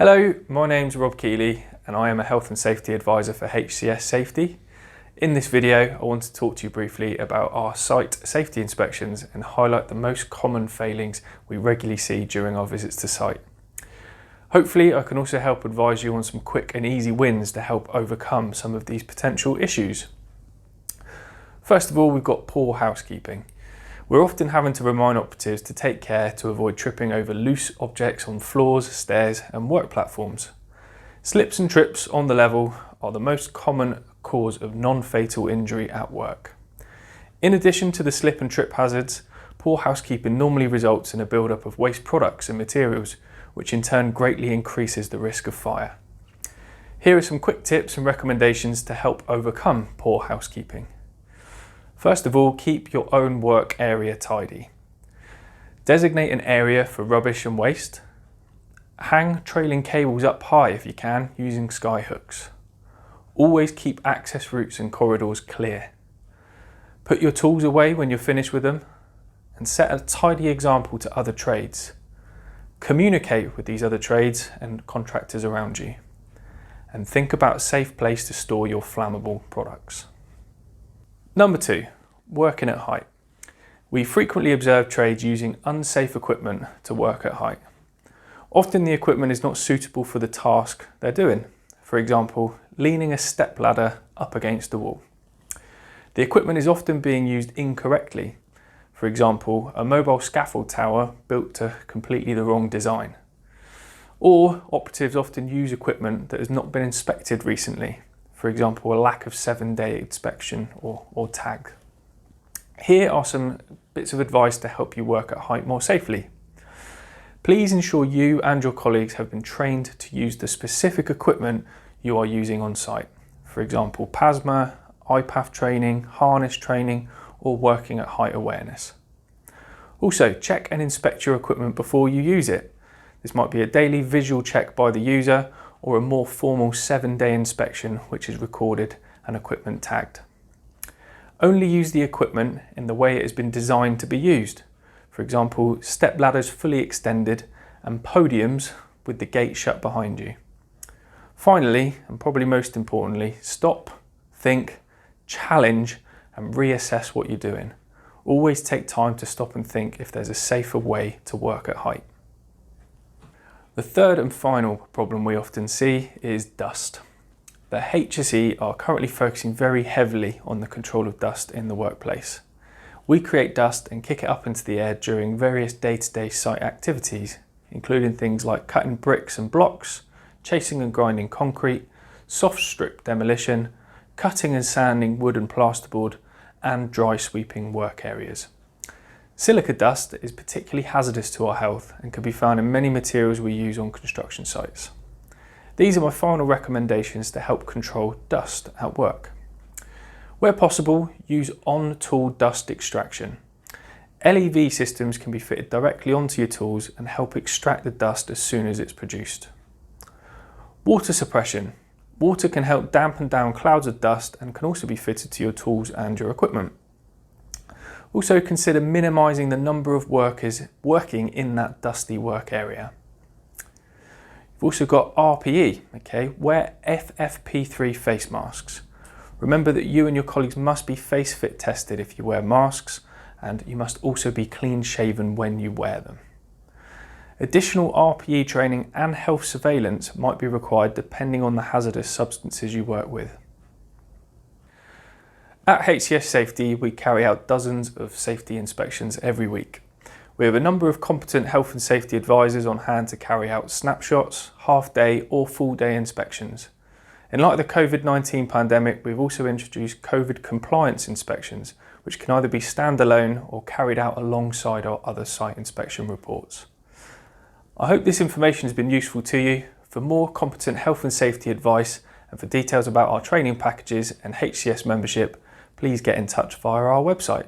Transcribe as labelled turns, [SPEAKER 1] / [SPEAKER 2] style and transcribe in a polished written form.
[SPEAKER 1] Hello, my name's Rob Keeley and I am a Health and Safety Advisor for HCS Safety. In this video, I want to talk to you briefly about our site safety inspections and highlight the most common failings we regularly see during our visits to site. Hopefully, I can also help advise you on some quick and easy wins to help overcome some of these potential issues. First of all, we've got poor housekeeping. We're often having to remind operatives to take care to avoid tripping over loose objects on floors, stairs and work platforms. Slips and trips on the level are the most common cause of non-fatal injury at work. In addition to the slip and trip hazards, poor housekeeping normally results in a build-up of waste products and materials, which in turn greatly increases the risk of fire. Here are some quick tips and recommendations to help overcome poor housekeeping. First of all, keep your own work area tidy. Designate an area for rubbish and waste. Hang trailing cables up high if you can, using sky hooks. Always keep access routes and corridors clear. Put your tools away when you're finished with them and set a tidy example to other trades. Communicate with these other trades and contractors around you. And think about a safe place to store your flammable products. Number 2, working at height. We frequently observe trades using unsafe equipment to work at height. Often the equipment is not suitable for the task they're doing. For example, leaning a step ladder up against the wall. The equipment is often being used incorrectly. For example, a mobile scaffold tower built to completely the wrong design. Or operatives often use equipment that has not been inspected recently. For example, a lack of 7-day inspection or tag. Here are some bits of advice to help you work at height more safely. Please ensure you and your colleagues have been trained to use the specific equipment you are using on site. For example, PASMA, IPAF training, harness training, or working at height awareness. Also, check and inspect your equipment before you use it. This might be a daily visual check by the user or a more formal 7-day inspection which is recorded and equipment tagged. Only use the equipment in the way it has been designed to be used. For example, step ladders fully extended and podiums with the gate shut behind you. Finally, and probably most importantly, stop, think, challenge and reassess what you're doing. Always take time to stop and think if there's a safer way to work at height. The third and final problem we often see is dust. The HSE are currently focusing very heavily on the control of dust in the workplace. We create dust and kick it up into the air during various day-to-day site activities, including things like cutting bricks and blocks, chasing and grinding concrete, soft strip demolition, cutting and sanding wood and plasterboard, and dry sweeping work areas. Silica dust is particularly hazardous to our health and can be found in many materials we use on construction sites. These are my final recommendations to help control dust at work. Where possible, use on-tool dust extraction. LEV systems can be fitted directly onto your tools and help extract the dust as soon as it's produced. Water suppression. Water can help dampen down clouds of dust and can also be fitted to your tools and your equipment. Also consider minimising the number of workers working in that dusty work area. You've also got RPE, okay? Wear FFP3 face masks. Remember that you and your colleagues must be face fit tested if you wear masks, and you must also be clean shaven when you wear them. Additional RPE training and health surveillance might be required depending on the hazardous substances you work with. At HCS Safety, we carry out dozens of safety inspections every week. We have a number of competent health and safety advisors on hand to carry out snapshots, half-day or full-day inspections. In light of the COVID-19 pandemic, we've also introduced COVID compliance inspections, which can either be standalone or carried out alongside our other site inspection reports. I hope this information has been useful to you. For more competent health and safety advice and for details about our training packages and HCS membership, please get in touch via our website.